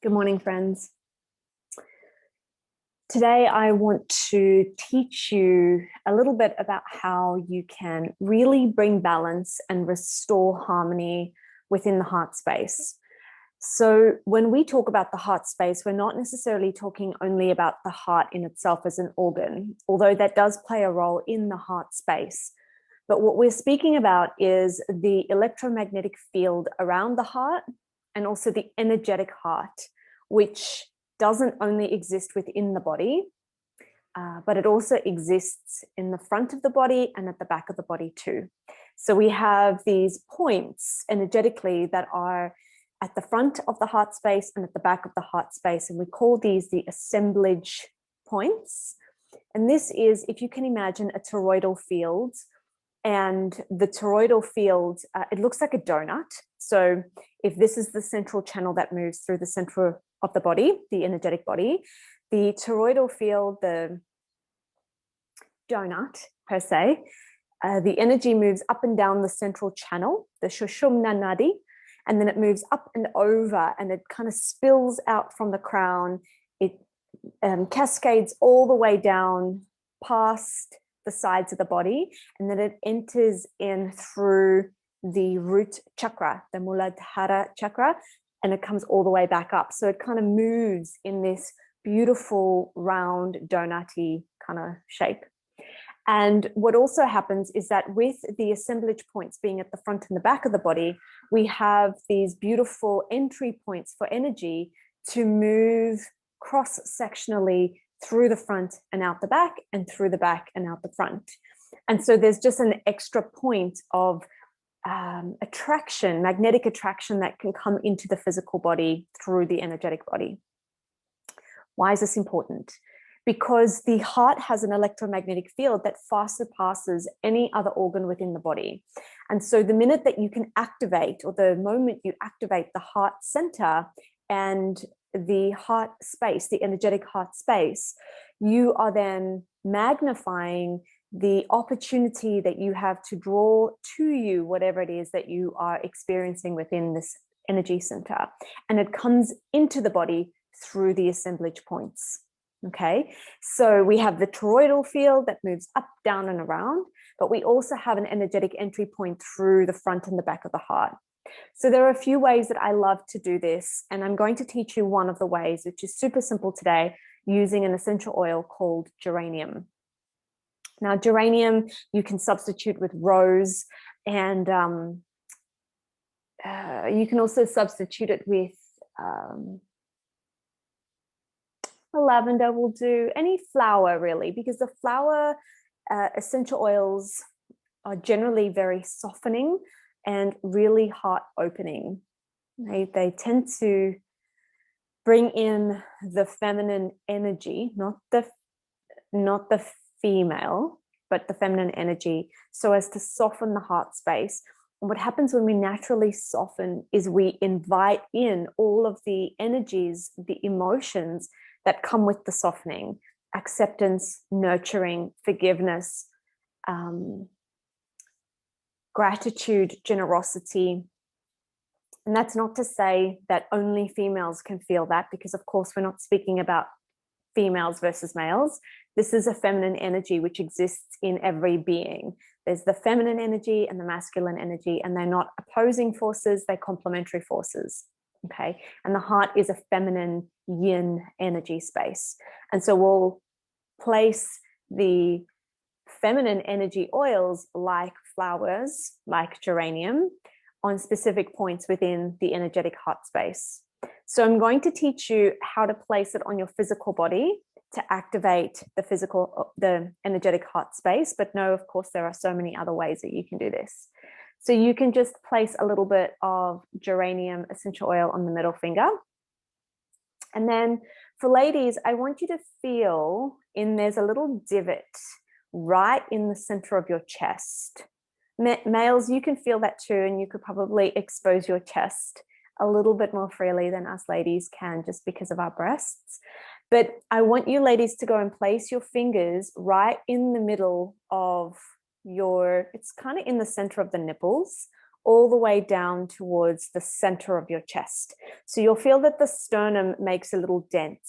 Good morning, friends. Today, I want to teach you a little bit about how you can really bring balance and restore harmony within the heart space. So when we talk about the heart space, we're not necessarily talking only about the heart in itself as an organ, although that does play a role in the heart space. But what we're speaking about is the electromagnetic field around the heart and also the energetic heart, which doesn't only exist within the body, but it also exists in the front of the body and at the back of the body too. So we have these points energetically that are at the front of the heart space and at the back of the heart space, and we call these the assemblage points. And this is, if you can imagine, a toroidal field. And the toroidal field, it looks like a donut. So if this is the central channel that moves through the center of the body, the energetic body, the toroidal field, the donut per se, the energy moves up and down the central channel, the Sushumna Nadi, and then it moves up and over and it kind of spills out from the crown. It cascades all the way down past the sides of the body, and then it enters in through the root chakra, the Muladhara chakra, and it comes all the way back up. So it kind of moves in this beautiful round donut-y kind of shape. And what also happens is that with the assemblage points being at the front and the back of the body, we have these beautiful entry points for energy to move cross-sectionally through the front and out the back, and through the back and out the front. And so there's just an extra point of attraction, magnetic attraction that can come into the physical body through the energetic body. Why is this important? Because the heart has an electromagnetic field that far surpasses any other organ within the body. And so the minute that you can activate, or the moment you activate the heart center and the heart space, the energetic heart space, you are then magnifying the opportunity that you have to draw to you whatever it is that you are experiencing within this energy center. And it comes into the body through the assemblage points. Okay, so we have the toroidal field that moves up, down, and around, but we also have an energetic entry point through the front and the back of the heart. So there are a few ways that I love to do this, and I'm going to teach you one of the ways, which is super simple today, using an essential oil called geranium. Now, geranium, you can substitute with rose, and you can also substitute it with lavender will do, any flower really, because the flower essential oils are generally very softening and really heart opening. They tend to bring in the feminine energy, not the female, but the feminine energy, so as to soften the heart space. And what happens when we naturally soften is we invite in all of the energies, the emotions that come with the softening: acceptance, nurturing, forgiveness, gratitude, generosity. And that's not to say that only females can feel that, because of course we're not speaking about females versus males. This is a feminine energy which exists in every being. There's the feminine energy and the masculine energy, and they're not opposing forces, they're complementary forces. Okay, and the heart is a feminine yin energy space. And so we'll place the feminine energy oils, like flowers, like geranium, on specific points within the energetic heart space. So I'm going to teach you how to place it on your physical body to activate the energetic heart space. But no, of course, there are so many other ways that you can do this. So you can just place a little bit of geranium essential oil on the middle finger. And then for ladies, I want you to feel there's a little divot right in the center of your chest. Males, you can feel that too, and you could probably expose your chest a little bit more freely than us ladies can, just because of our breasts. But I want you ladies to go and place your fingers right in the middle of it's kind of in the center of the nipples, all the way down towards the center of your chest. So you'll feel that the sternum makes a little dent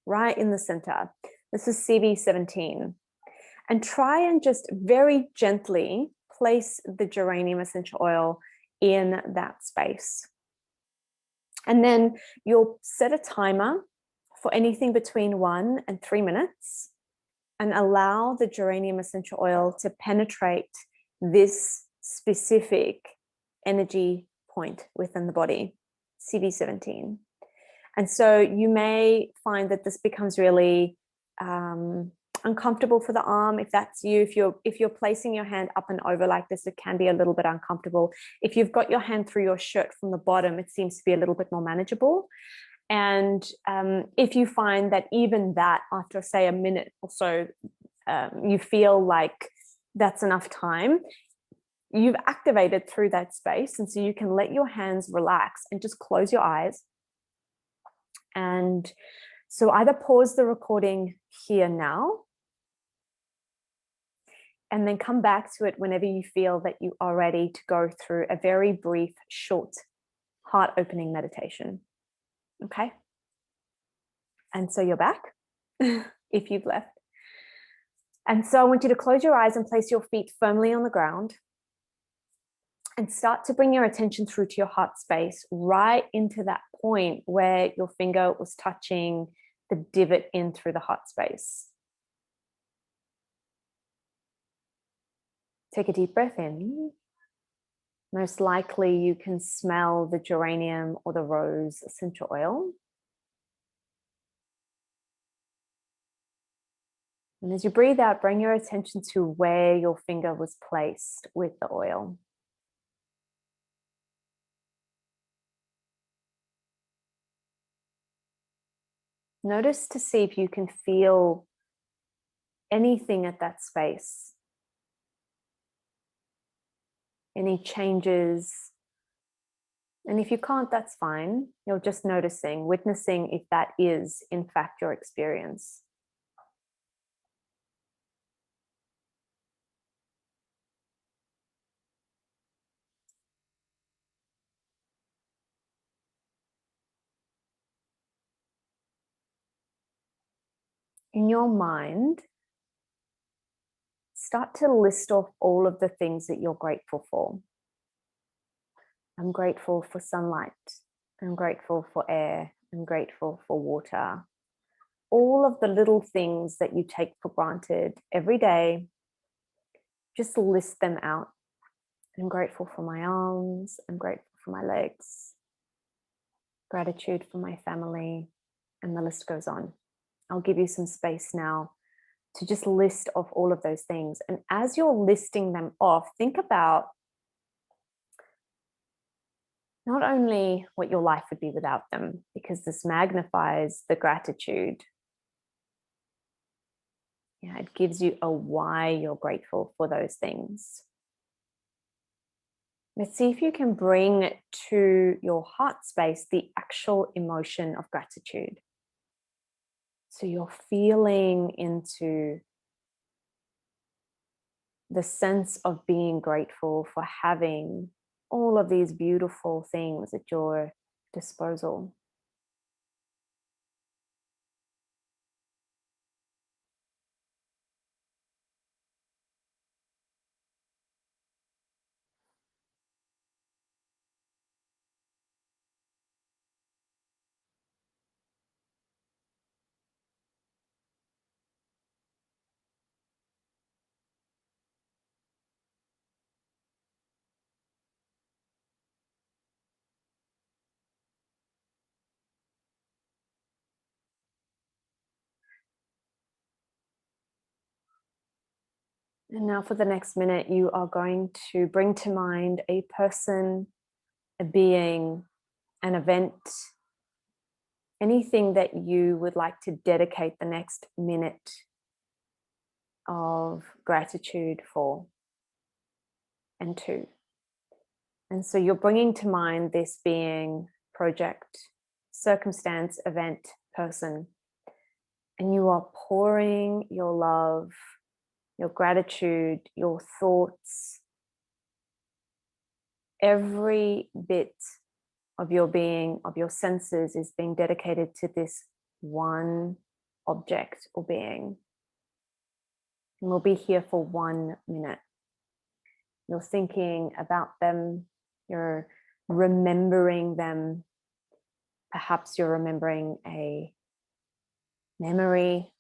right in the center. This is CV17. And try and just very gently place the geranium essential oil in that space. And then you'll set a timer for anything between 1 and 3 minutes and allow the geranium essential oil to penetrate this specific energy point within the body, CV17. And so you may find that this becomes really uncomfortable for the arm. If that's you, if you're placing your hand up and over like this, it can be a little bit uncomfortable. If you've got your hand through your shirt from the bottom, it seems to be a little bit more manageable. And if you find that even that, after say a minute or so, you feel like that's enough time, you've activated through that space. And so you can let your hands relax and just close your eyes. And so either pause the recording here now, and then come back to it whenever you feel that you are ready to go through a very brief, short, heart-opening meditation. Okay? And so you're back, if you've left. And so I want you to close your eyes and place your feet firmly on the ground and start to bring your attention through to your heart space, right into that point where your finger was touching the divot in through the heart space. Take a deep breath in. Most likely you can smell the geranium or the rose essential oil. And as you breathe out, bring your attention to where your finger was placed with the oil. Notice to see if you can feel anything at that space. Any changes. And if you can't, that's fine. You're just noticing, witnessing if that is, in fact, your experience. In your mind, start to list off all of the things that you're grateful for. I'm grateful for sunlight. I'm grateful for air. I'm grateful for water. All of the little things that you take for granted every day, just list them out. I'm grateful for my arms. I'm grateful for my legs. Gratitude for my family. And the list goes on. I'll give you some space now to just list off all of those things. And as you're listing them off, think about not only what your life would be without them, because this magnifies the gratitude. Yeah, it gives you a why you're grateful for those things. Let's see if you can bring to your heart space the actual emotion of gratitude. So you're feeling into the sense of being grateful for having all of these beautiful things at your disposal. And now for the next minute, you are going to bring to mind a person, a being, an event, anything that you would like to dedicate the next minute of gratitude for and to. And so you're bringing to mind this being, project, circumstance, event, person, and you are pouring your love, your gratitude, your thoughts, Every bit of your being, of your senses, is being dedicated to this one object or being. And we'll be here for 1 minute. You're thinking about them, you're remembering them. Perhaps you're remembering a memory.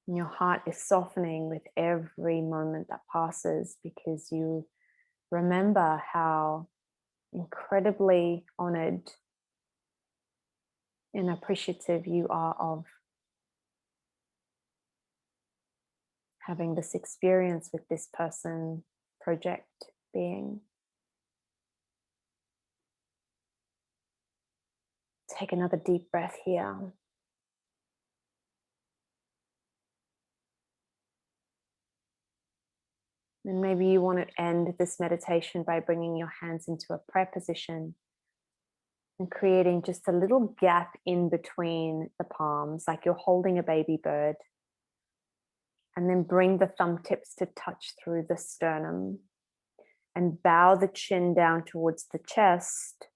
And your heart is softening with every moment that passes, because you remember how incredibly honored and appreciative you are of having this experience with this person, project, being. Take another deep breath here. And maybe you want to end this meditation by bringing your hands into a prayer position and creating just a little gap in between the palms, like you're holding a baby bird. And then bring the thumb tips to touch through the sternum and bow the chin down towards the chest.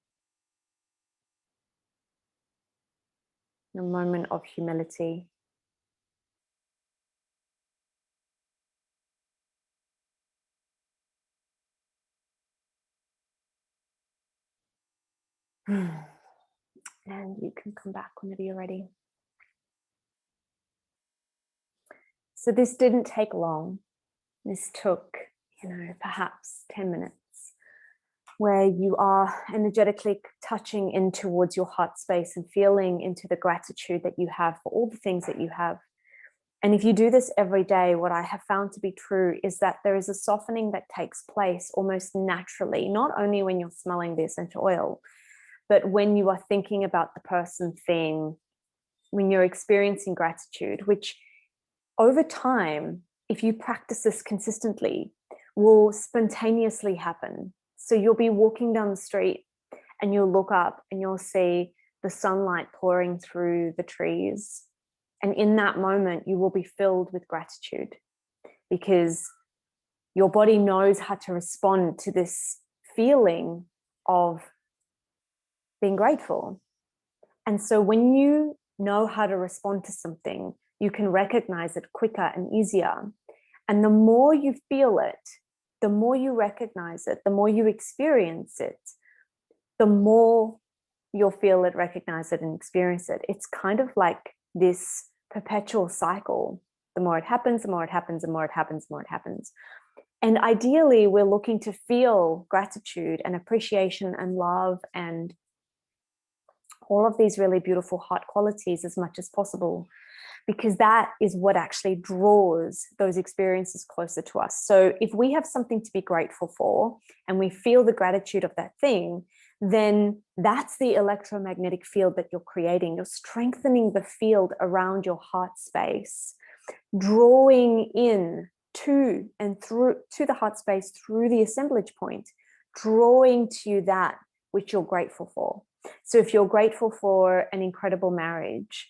A moment of humility. And you can come back whenever you're ready. So this didn't take long. This took, perhaps 10 minutes, where you are energetically touching in towards your heart space and feeling into the gratitude that you have for all the things that you have. And if you do this every day, what I have found to be true is that there is a softening that takes place almost naturally, not only when you're smelling the essential oil, but when you are thinking about the person, thing, when you're experiencing gratitude, which over time, if you practice this consistently, will spontaneously happen. So you'll be walking down the street and you'll look up and you'll see the sunlight pouring through the trees. And in that moment, you will be filled with gratitude, because your body knows how to respond to this feeling of being grateful. And so when you know how to respond to something, you can recognize it quicker and easier. And the more you feel it, the more you recognize it, the more you experience it, the more you'll feel it, recognize it, and experience it. It's kind of like this perpetual cycle. The more it happens, the more it happens, the more it happens, the more it happens. And ideally, we're looking to feel gratitude and appreciation and love and all of these really beautiful heart qualities as much as possible, because that is what actually draws those experiences closer to us. So if we have something to be grateful for and we feel the gratitude of that thing, then that's the electromagnetic field that you're creating. You're strengthening the field around your heart space, drawing in to and through to the heart space through the assemblage point, drawing to you that which you're grateful for. So if you're grateful for an incredible marriage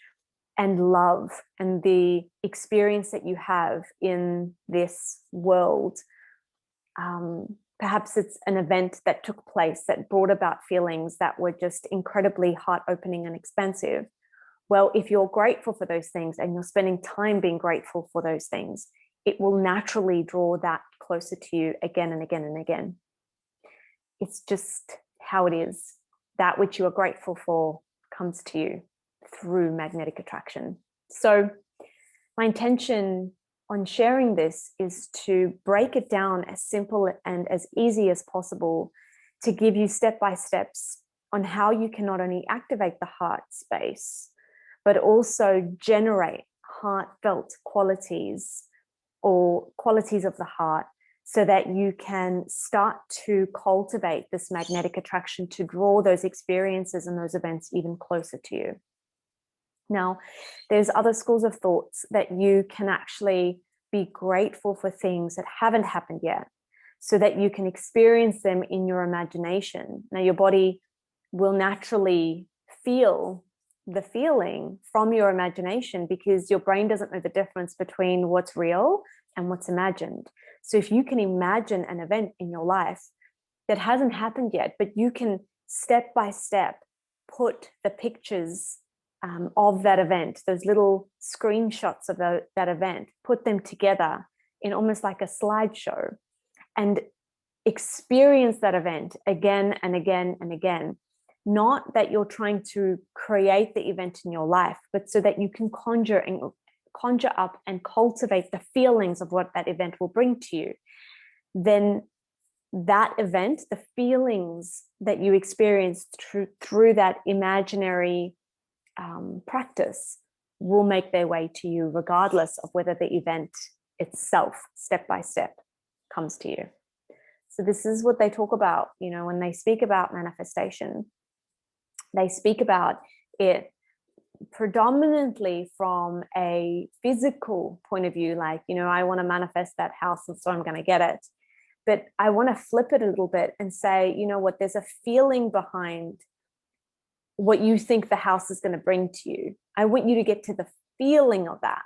and love and the experience that you have in this world, perhaps it's an event that took place that brought about feelings that were just incredibly heart-opening and expansive. Well, if you're grateful for those things and you're spending time being grateful for those things, it will naturally draw that closer to you again and again and again. It's just how it is. That which you are grateful for comes to you through magnetic attraction. So my intention on sharing this is to break it down as simple and as easy as possible, to give you step-by-steps on how you can not only activate the heart space, but also generate heartfelt qualities or qualities of the heart, so that you can start to cultivate this magnetic attraction to draw those experiences and those events even closer to you. Now, there's other schools of thoughts that you can actually be grateful for things that haven't happened yet, so that you can experience them in your imagination. Now, your body will naturally feel the feeling from your imagination, because your brain doesn't know the difference between what's real and what's imagined. So if you can imagine an event in your life that hasn't happened yet, but you can step by step put the pictures of that event, those little screenshots of that event, put them together in almost like a slideshow, and experience that event again and again and again. Not that you're trying to create the event in your life, but so that you can conjure up and cultivate the feelings of what that event will bring to you. Then that event, the feelings that you experience through that imaginary practice, will make their way to you, regardless of whether the event itself, step by step, comes to you. So this is what they talk about, you know, when they speak about manifestation. They speak about it predominantly from a physical point of view, like, you know, I want to manifest that house, and so I'm going to get it. But I want to flip it a little bit and say, you know what, there's a feeling behind what you think the house is going to bring to you. I want you to get to the feeling of that,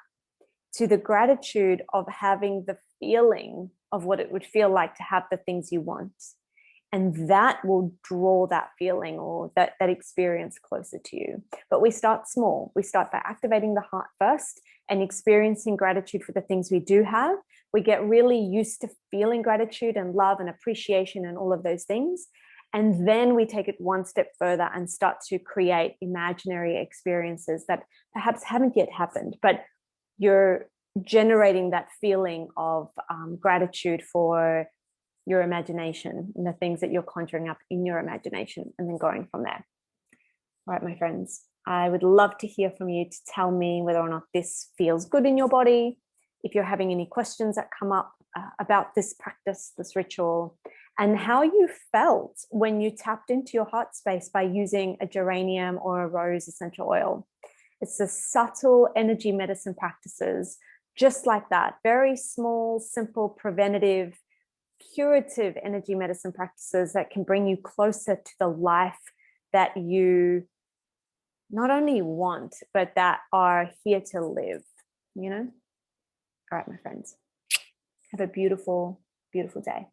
to the gratitude of having the feeling of what it would feel like to have the things you want. And that will draw that feeling or that experience closer to you. But we start small. We start by activating the heart first and experiencing gratitude for the things we do have. We get really used to feeling gratitude and love and appreciation and all of those things. And then we take it one step further and start to create imaginary experiences that perhaps haven't yet happened, but you're generating that feeling of gratitude for your imagination and the things that you're conjuring up in your imagination, and then going from there. All right, my friends, I would love to hear from you to tell me whether or not this feels good in your body, if you're having any questions that come up about this practice, this ritual, and how you felt when you tapped into your heart space by using a geranium or a rose essential oil. It's the subtle energy medicine practices, just like that, very small, simple, preventative, curative energy medicine practices that can bring you closer to the life that you not only want, but that are here to live, you know? All right, my friends, have a beautiful, beautiful day.